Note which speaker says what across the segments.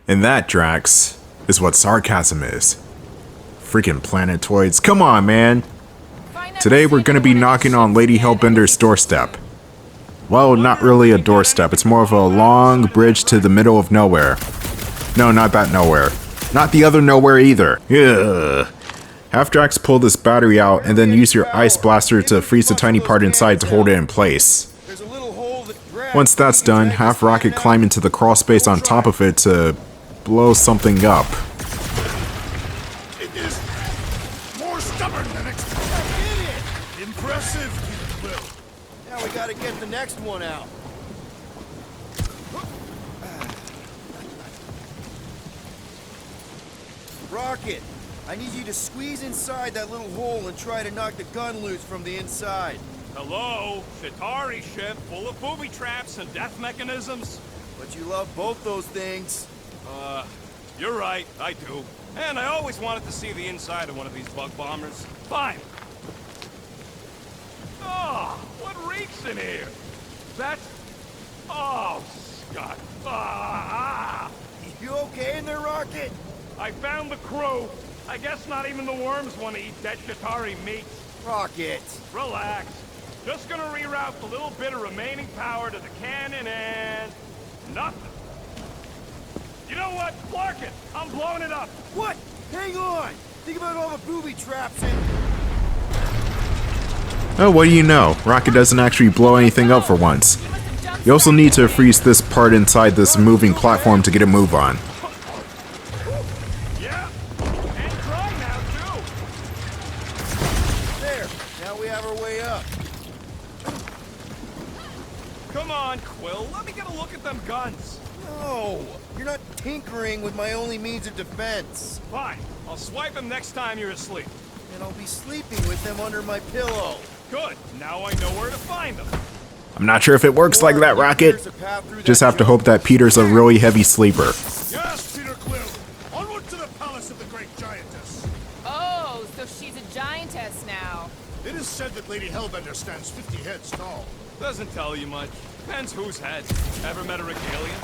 Speaker 1: And that, Drax, is what sarcasm is. Freaking planetoids. Come on, man. Today we're gonna be knocking on Lady Hellbender's doorstep. Well, not really a doorstep. It's more of a long bridge to the middle of nowhere. No, not that nowhere. Not the other nowhere either. Ugh. Have Drax pull this battery out and then use your ice blaster to freeze the tiny part inside to hold it in place. Once that's done, have Rocket climb into the crawl space on top of it to blow something up.
Speaker 2: It is more stubborn than expected. Impressive, Will.
Speaker 3: Now we gotta get the next one out. Rocket, I need you to squeeze inside that little hole and try to knock the gun loose from the inside.
Speaker 4: Hello? Shatari ship full of booby traps and death mechanisms?
Speaker 3: But you love both those things.
Speaker 4: You're right, I do. And I always wanted to see the inside of one of these bug bombers. Fine. Oh, what reeks in here? That's... Oh, Scott. Ah!
Speaker 3: You okay in there, Rocket?
Speaker 4: I found the crew. I guess not even the worms want to eat dead Shatari meat.
Speaker 3: Rocket.
Speaker 4: Relax. Just gonna reroute the little bit of remaining power to the cannon and... nothing. You know what? Clark it! I'm blowing it up!
Speaker 3: What? Hang on! Think about all the booby traps and...
Speaker 1: Oh, what do you know? Rocket doesn't actually blow anything up for once. You also need to freeze this part inside this moving platform to get a move on.
Speaker 4: Yeah, and dry now too.
Speaker 3: There! Now we have our way up.
Speaker 4: Come on, Quill. Let me get a look at them guns.
Speaker 3: No! You're not tinkering with my only means of defense.
Speaker 4: Fine. I'll swipe them next time you're asleep.
Speaker 3: And I'll be sleeping with them under my pillow.
Speaker 4: Good. Now I know where to find them.
Speaker 1: I'm not sure if it works like that, Rocket. Just have to hope that Peter's a really heavy sleeper.
Speaker 2: Yes, Peter Quill. Onward to the palace of the great giantess.
Speaker 5: Oh, so she's a giantess now.
Speaker 2: It is said that Lady Hellbender stands 50 heads tall.
Speaker 4: Doesn't tell you much. Depends whose head. Ever met a regalian?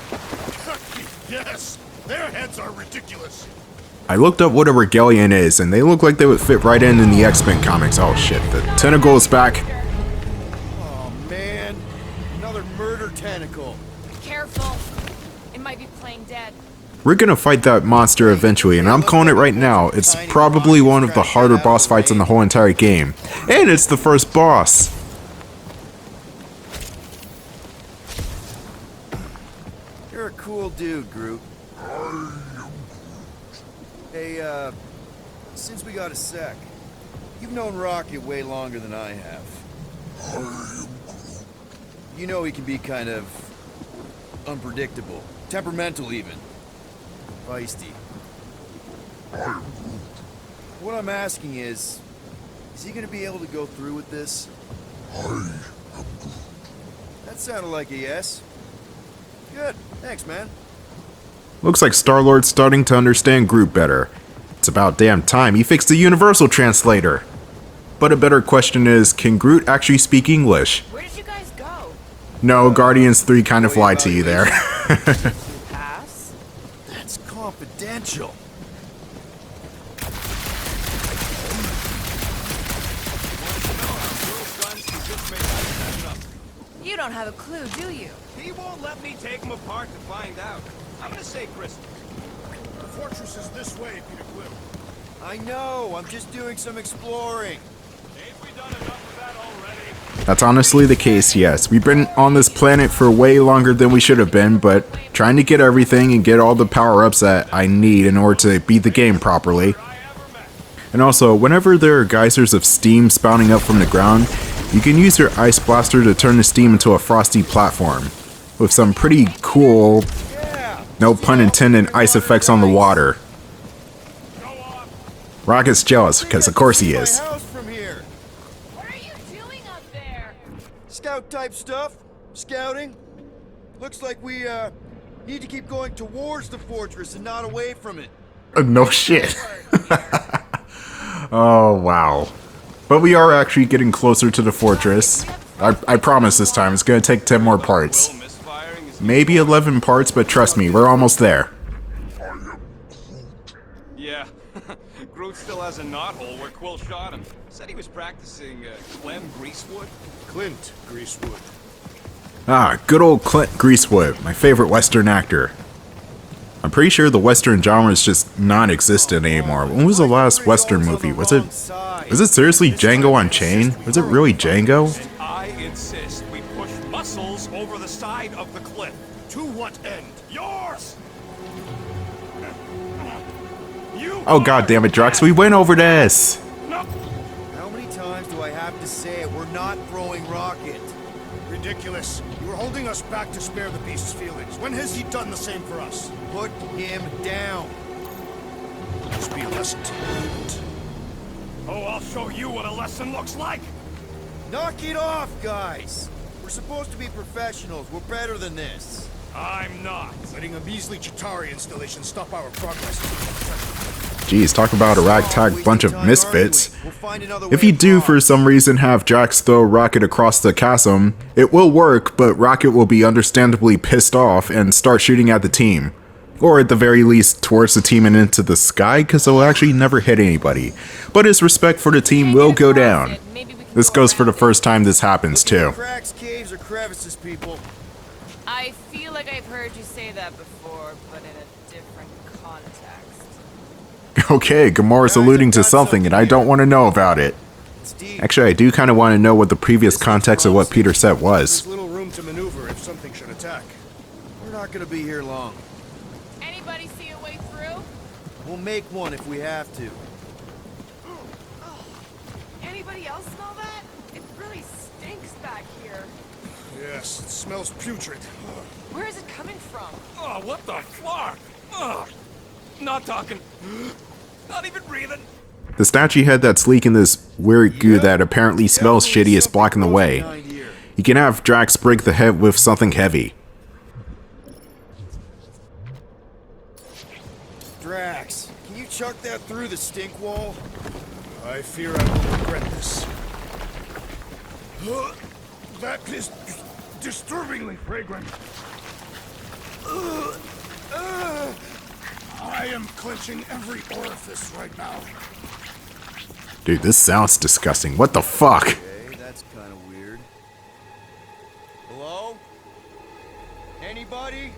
Speaker 2: Yes, their heads are ridiculous.
Speaker 1: I looked up what a regalian is, and they look like they would fit right in the X-Men comics. Oh shit, the tentacle is back.
Speaker 3: Oh man, another murder tentacle.
Speaker 5: Careful. It might be playing dead.
Speaker 1: We're gonna fight that monster eventually, and I'm calling it right now. It's probably one of the harder boss fights in the whole entire game. And it's the first boss.
Speaker 3: You're a cool dude, Groot. Hey, since we got a sec, you've known Rocket way longer than I have. You know he can be kind of unpredictable, temperamental even, feisty. What I'm asking is he gonna be able to go through with this? That sounded like a yes. Good, thanks, man.
Speaker 1: Looks like Star-Lord's starting to understand Groot better. It's about damn time he fixed the universal translator. But a better question is, can Groot actually speak English?
Speaker 5: Where did you guys go?
Speaker 1: No, Guardians 3 kind of lied to you there.
Speaker 5: Pass?
Speaker 3: That's confidential.
Speaker 5: You don't have a clue, do you?
Speaker 4: He won't let me take them apart to find out. I'm gonna say Crystal.
Speaker 2: The fortress is this way, Peter Quill.
Speaker 3: I know, I'm just doing some exploring.
Speaker 4: Ain't we done enough of that already?
Speaker 1: That's honestly the case, yes. We've been on this planet for way longer than we should have been, but trying to get everything and get all the power-ups that I need in order to beat the game properly. And also, whenever there are geysers of steam spouting up from the ground, you can use your ice blaster to turn the steam into a frosty platform, with some pretty cool, no pun intended, ice effects on the water. Rocket's jealous, because of course he is.
Speaker 3: From here.
Speaker 5: What are you doing up there?
Speaker 3: Scout type stuff. Scouting. Looks like we need to keep going towards the fortress and not away from it.
Speaker 1: No shit. Oh wow. But we are actually getting closer to the fortress. I promise this time it's gonna take 10 more parts. Maybe 11 parts, but trust me, we're almost there.
Speaker 6: Yeah, Groot still has a knothole where Quill shot him. Said he was practicing Clem Greasewood.
Speaker 2: Clint Greasewood.
Speaker 1: Ah, good old Clint Greasewood, my favorite Western actor. I'm pretty sure the Western genre is just non-existent anymore. When was the last Western movie? Was it seriously Django Unchained? Was it really Django?
Speaker 6: And I insist we push muscles over the side of the cliff.
Speaker 2: To what end?
Speaker 6: Yours! You
Speaker 1: Oh god damn it, Drax, we went over this!
Speaker 6: No.
Speaker 3: How many times do I have to say it? We're not throwing rocket.
Speaker 2: Ridiculous. You were holding us back to spare the beast's feelings. When has he done the same for us?
Speaker 3: Put him down.
Speaker 2: Just be a lesson to you.
Speaker 4: Oh, I'll show you what a lesson looks like.
Speaker 3: Knock it off, guys. We're supposed to be professionals. We're better than this.
Speaker 4: I'm not.
Speaker 2: Letting a measly Chitauri installation stop our progress.
Speaker 1: Jeez, talk about a ragtag bunch of misfits.
Speaker 3: We'll find another
Speaker 1: If
Speaker 3: way
Speaker 1: you do for
Speaker 3: across.
Speaker 1: some reason have Drax throw Rocket across the chasm, it will work, but Rocket will be understandably pissed off and start shooting at the team. Or at the very least towards the team and into the sky, because it will actually never hit anybody. But his respect for the team will go down. This goes for the first time this happens too.
Speaker 3: Cracks, caves, or crevices, people.
Speaker 5: I feel like I've heard you say that before, but in a different context.
Speaker 1: Okay, Gamora's alluding to something and I don't want to know about it.
Speaker 3: It's deep.
Speaker 1: Actually, I do kind of want to know what the previous context of what Peter said was.
Speaker 2: There's little room to maneuver if something should attack.
Speaker 3: We're not gonna be here long.
Speaker 5: Anybody see a way through?
Speaker 3: We'll make one if we have to.
Speaker 5: Anybody else smell that? It really stinks back here.
Speaker 2: Yes, it smells putrid.
Speaker 5: Where is it coming from?
Speaker 6: Oh, what the fuck? Ugh. Not talking. Not even breathing.
Speaker 1: The statue head that's leaking this weird goo that apparently smells shitty is blocking the way. You can have Drax break the head with something heavy.
Speaker 3: Drax, can you chuck that through the stink wall?
Speaker 2: I fear I will regret this. That is disturbingly fragrant. I am clenching every orifice right now.
Speaker 1: Dude, this sounds disgusting. What the fuck?
Speaker 3: Okay, that's kind of weird. Hello? Anybody?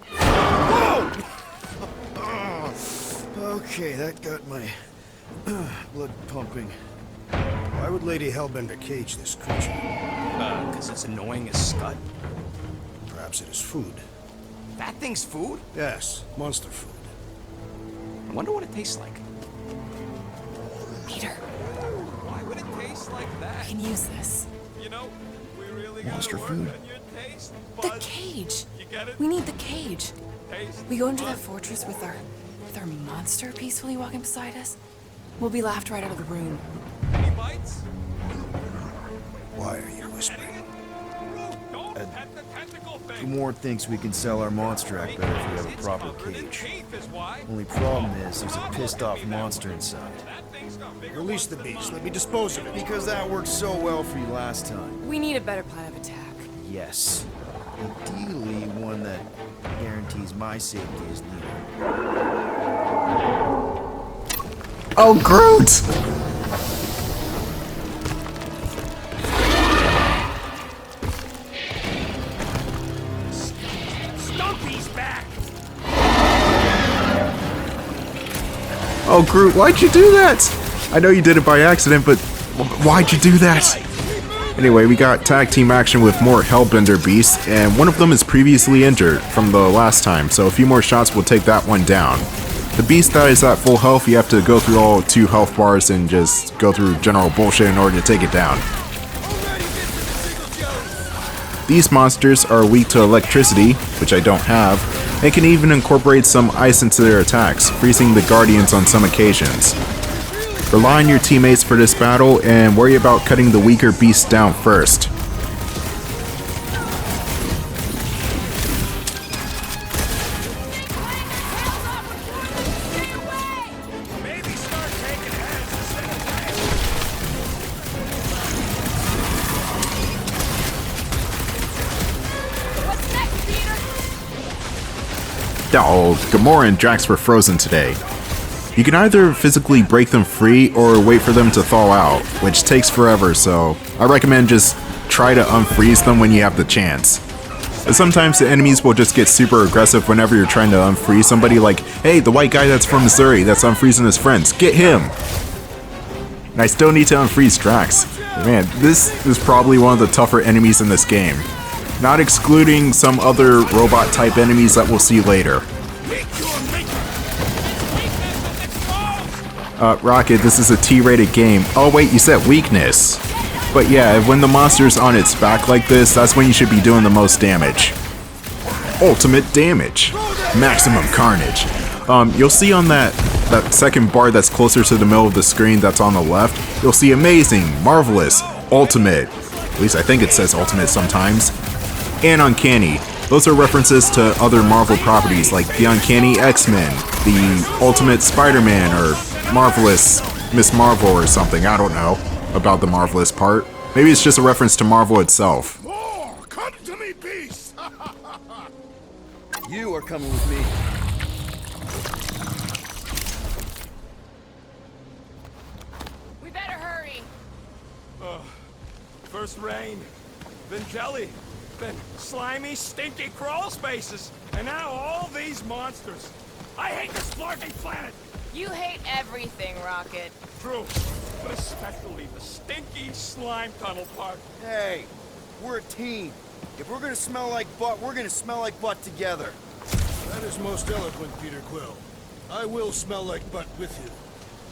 Speaker 3: Whoa! Okay, that got my blood pumping.
Speaker 2: Why would Lady Hellbender cage this creature?
Speaker 6: Because it's annoying as scud.
Speaker 2: Perhaps it is food.
Speaker 6: That thing's food?
Speaker 2: Yes, monster food.
Speaker 6: I wonder what it tastes like.
Speaker 5: Peter,
Speaker 6: Why would it taste like that?
Speaker 5: I can use this.
Speaker 6: You know, we really
Speaker 3: Monster
Speaker 6: gotta
Speaker 3: food.
Speaker 6: work on your taste
Speaker 5: The
Speaker 6: buds.
Speaker 5: cage.
Speaker 6: You get it?
Speaker 5: We need the cage.
Speaker 6: Taste
Speaker 5: We go into that
Speaker 6: buds.
Speaker 5: fortress with our monster peacefully walking beside us. We'll be laughed right out of the room.
Speaker 6: Any bites?
Speaker 2: Why are you whispering?
Speaker 6: Don't pet the tentacle thing.
Speaker 3: Gamora thinks we can sell our monster act better if we have a
Speaker 6: It's
Speaker 3: proper
Speaker 6: covered in
Speaker 3: cage.
Speaker 6: teeth is why.
Speaker 3: Only problem is there's a pissed off monster inside.
Speaker 6: That thing's got bigger
Speaker 2: Release the beast. Let me dispose of it.
Speaker 3: Because that worked so well for you last time.
Speaker 5: We need a better plan of attack.
Speaker 3: Yes. Ideally, one that guarantees my safety is needed.
Speaker 1: Oh, Groot!
Speaker 4: Stumpy's back.
Speaker 1: Oh, Groot, why'd you do that? I know you did it by accident, but why'd you do that? Anyway, we got tag team action with more Hellbender beasts, and one of them is previously injured from the last time, so a few more shots will take that one down. The beast that is at full health, you have to go through all 2 health bars and just go through general bullshit in order to take it down. These monsters are weak to electricity, which I don't have, and can even incorporate some ice into their attacks, freezing the Guardians on some occasions. Rely on your teammates for this battle and worry about cutting the weaker beasts down first.
Speaker 4: Maybe start taking heads instead of tails.
Speaker 5: What's next, Peter?
Speaker 1: Oh, Gamora and Drax were frozen today. You can either physically break them free or wait for them to thaw out, which takes forever, so I recommend just try to unfreeze them when you have the chance. But sometimes the enemies will just get super aggressive whenever you're trying to unfreeze somebody, like, hey, the white guy that's from Missouri that's unfreezing his friends, get him! And I still need to unfreeze Drax. Man, this is probably one of the tougher enemies in this game. Not excluding some other robot type enemies that we'll see later. Rocket, this is a T-rated game. Oh wait, you said weakness. But yeah, when the monster's on its back like this, that's when you should be doing the most damage. Ultimate damage. Maximum carnage. You'll see on that second bar that's closer to the middle of the screen that's on the left, you'll see amazing, marvelous, ultimate. At least I think it says ultimate sometimes. And uncanny. Those are references to other Marvel properties like the Uncanny X-Men, the Ultimate Spider-Man, or Marvelous Miss Marvel or something, I don't know about the Marvelous part. Maybe it's just a reference to Marvel itself.
Speaker 2: More! Come to me, beast!
Speaker 3: You are coming with me.
Speaker 5: We better hurry.
Speaker 4: First rain, then jelly, then slimy, stinky crawl spaces, and now all these monsters. I hate this flarking planet!
Speaker 5: You hate everything, Rocket.
Speaker 4: True, but especially the stinky slime tunnel part.
Speaker 3: Hey, we're a team. If we're gonna smell like butt, we're gonna smell like butt together.
Speaker 2: That is most eloquent, Peter Quill. I will smell like butt with you.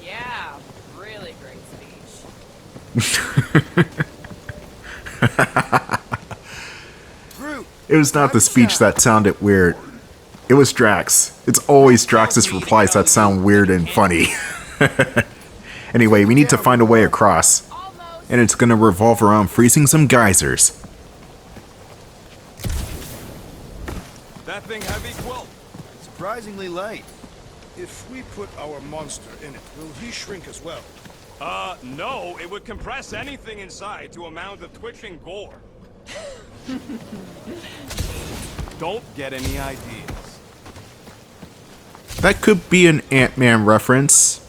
Speaker 5: Yeah, really great speech.
Speaker 3: Groot,
Speaker 1: It was not the speech that sounded weird. It was Drax. It's always Drax's replies that sound weird and funny. Anyway, we need to find a way across. And it's gonna revolve around freezing some geysers.
Speaker 6: That thing heavy, Quill?
Speaker 3: surprisingly light.
Speaker 2: If we put our monster in it, will he shrink as well?
Speaker 4: No, it would compress anything inside to a mound of twitching gore.
Speaker 6: Don't get any ideas.
Speaker 1: That could be an Ant-Man reference.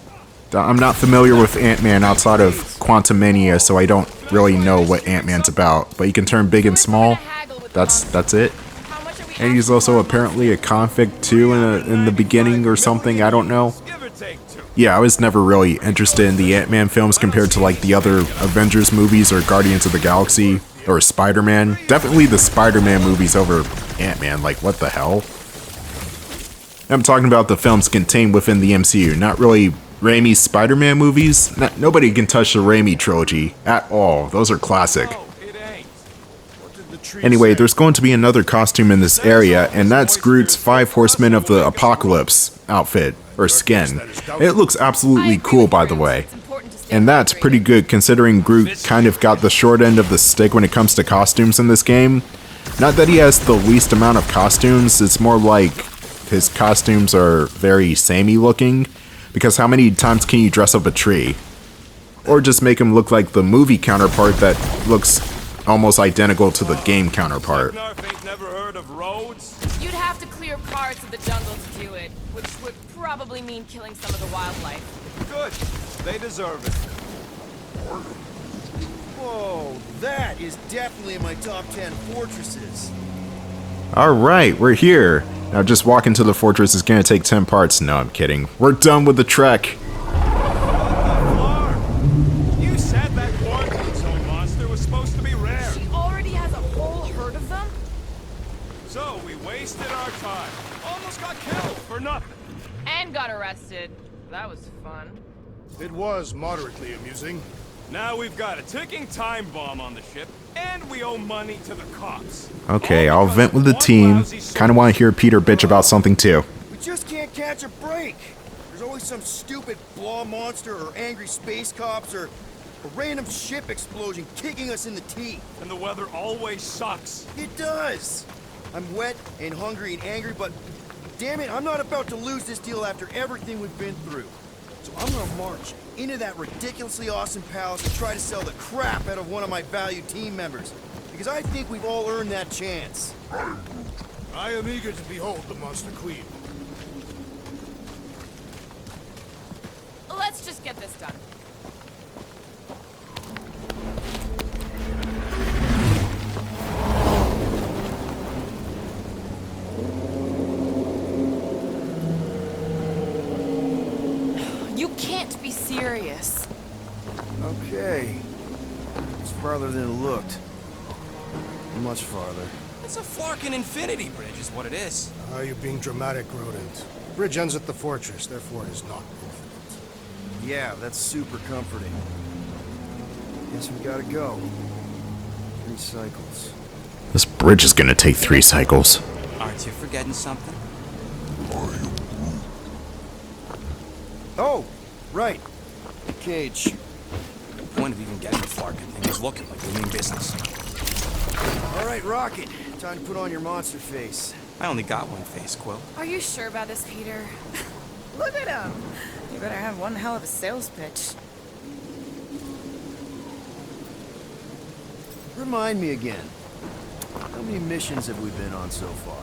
Speaker 1: I'm not familiar with Ant-Man outside of Quantumania, so I don't really know what Ant-Man's about. But he can turn big and small. That's it. And he's also apparently a convict too in the beginning or something. I don't know.
Speaker 4: Give or take two.
Speaker 1: Yeah, I was never really interested in the Ant-Man films compared to like the other Avengers movies or Guardians of the Galaxy or Spider-Man. Definitely the Spider-Man movies over Ant-Man. Like, what the hell? I'm talking about the films contained within the MCU, not really Raimi's Spider-Man movies. Nobody can touch the Raimi trilogy at all. Those are classic.
Speaker 4: No, it ain't.
Speaker 2: What did the tree
Speaker 1: Anyway,
Speaker 2: say?
Speaker 1: there's going to be another costume in this area, and that's Groot's 5 Horsemen of the Apocalypse outfit, or skin. It looks absolutely cool, by the way. And that's pretty good considering Groot kind of got the short end of the stick when it comes to costumes in this game. Not that he has the least amount of costumes, it's more like his costumes are very samey looking, because how many times can you dress up a tree? Or just make him look like the movie counterpart that looks almost identical to the game counterpart.
Speaker 4: Seknarf ain't never heard of roads?
Speaker 5: You'd have to clear parts of the jungle to do it, which would probably mean killing some of the wildlife.
Speaker 6: Good. They deserve it.
Speaker 3: Whoa, that is definitely in my top 10 fortresses.
Speaker 1: Alright, we're here. Now just walking to the fortress is gonna take 10 parts. No, I'm kidding. We're done with the trek.
Speaker 4: You said that quarantine zone monster was supposed to be rare.
Speaker 5: She already has a whole herd of them?
Speaker 4: So we wasted our time. Almost got killed for nothing.
Speaker 5: And got arrested. That was fun.
Speaker 2: It was moderately amusing.
Speaker 4: Now we've got a ticking time bomb on the ship, and we owe money to the cops.
Speaker 1: Okay,
Speaker 4: All
Speaker 1: I'll
Speaker 4: because
Speaker 1: vent with the
Speaker 4: one
Speaker 1: team.
Speaker 4: lousy
Speaker 1: Kinda wanna hear Peter bitch about something too.
Speaker 3: We just can't catch a break. There's always some stupid blah monster or angry space cops or a random ship explosion kicking us in the teeth.
Speaker 4: And the weather always sucks.
Speaker 3: It does. I'm wet and hungry and angry, but damn it, I'm not about to lose this deal after everything we've been through. So I'm gonna march into that ridiculously awesome palace and try to sell the crap out of one of my valued team members. Because I think we've all earned that chance.
Speaker 2: I am eager to behold the Monster Queen.
Speaker 5: just get this done. You can't be serious.
Speaker 3: Okay. It's farther than it looked. Much farther.
Speaker 6: It's a Flarkin infinity bridge is what it is.
Speaker 2: You're being dramatic, Rodent. Bridge ends at the fortress, therefore it is not infinite.
Speaker 3: Yeah, that's super comforting. Guess we gotta go. 3 cycles.
Speaker 1: This bridge is gonna take 3 cycles.
Speaker 6: Aren't you forgetting something?
Speaker 3: Oh, right. The cage.
Speaker 6: The point of even getting the Flarkin thing was looking like we mean business.
Speaker 3: All right, Rocket. Time to put on your monster face.
Speaker 6: I only got one face, Quill.
Speaker 5: Are you sure about this, Peter?
Speaker 7: Look at him. You better have one hell of a sales pitch.
Speaker 3: Remind me again. How many missions have we been on so far?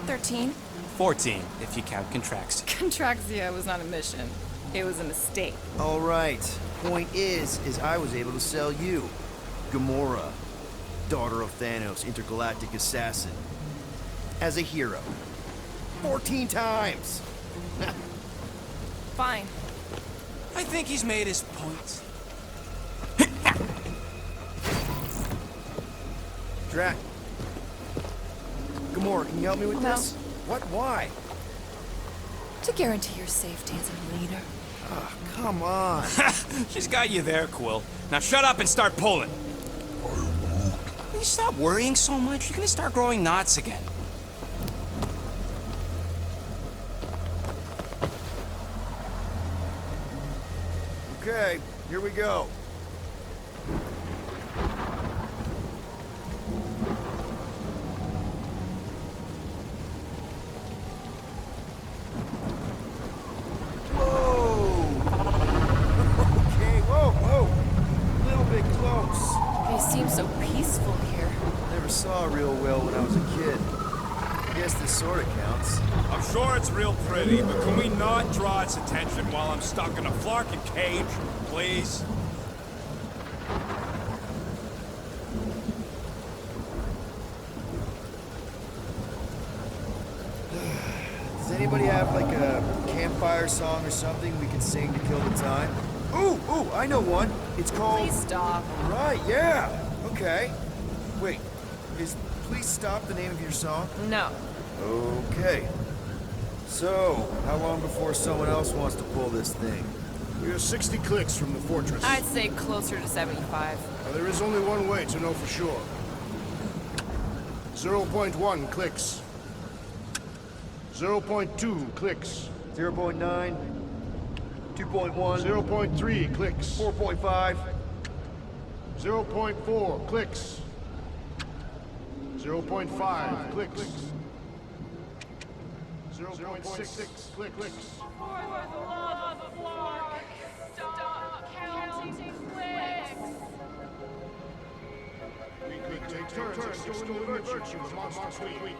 Speaker 5: 13?
Speaker 6: 14, if you count Contraxia.
Speaker 7: Contraxia was not a mission. It was a mistake.
Speaker 3: All right. Point is I was able to sell you. Gamora, daughter of Thanos, intergalactic assassin. As a hero. 14 times!
Speaker 5: Fine.
Speaker 6: I think he's made his point.
Speaker 3: Drac. Gamora, can you help me with
Speaker 5: No.
Speaker 3: this? What? Why?
Speaker 5: To guarantee your safety as a leader.
Speaker 3: Ah, come on.
Speaker 6: She's got you there, Quill. Now shut up and start pulling. Will you stop worrying so much? You're gonna start growing knots again.
Speaker 3: Okay, here we go.
Speaker 5: So peaceful here.
Speaker 3: Never saw real well when I was a kid. I guess this sorta counts.
Speaker 4: I'm sure it's real pretty, but can we not draw its attention while I'm stuck in a Flarkin cage, please?
Speaker 3: Does anybody have like a campfire song or something we can sing to kill the time? Ooh, I know one. It's called...
Speaker 5: Please stop.
Speaker 3: Right, yeah. Okay. Wait, is Please Stop the name of your song?
Speaker 5: No.
Speaker 3: Okay. So, how long before someone else wants to pull this thing?
Speaker 2: We are 60 clicks from the fortress.
Speaker 5: I'd say closer to 75.
Speaker 2: Now, there is only one way to know for sure. 0.1 clicks. 0.2 clicks.
Speaker 3: 0.9, 2.1,
Speaker 2: 0.3 clicks.
Speaker 3: 4.5,
Speaker 2: 0.4 clicks. 0.5 clicks. 0.6 clicks.
Speaker 5: For the love of Flark, stop counting clicks.
Speaker 2: We could take turns extolling the virtue of Monster Queen.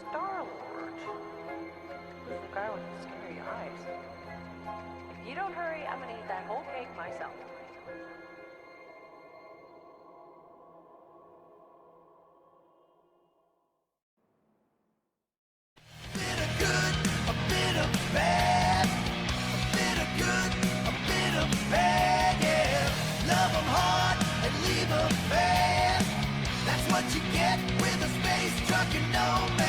Speaker 8: Star-Lord? Who's the guy with the scary eyes? If you don't hurry, I'm gonna eat that whole cake myself.
Speaker 3: What you get with a space truck and no man.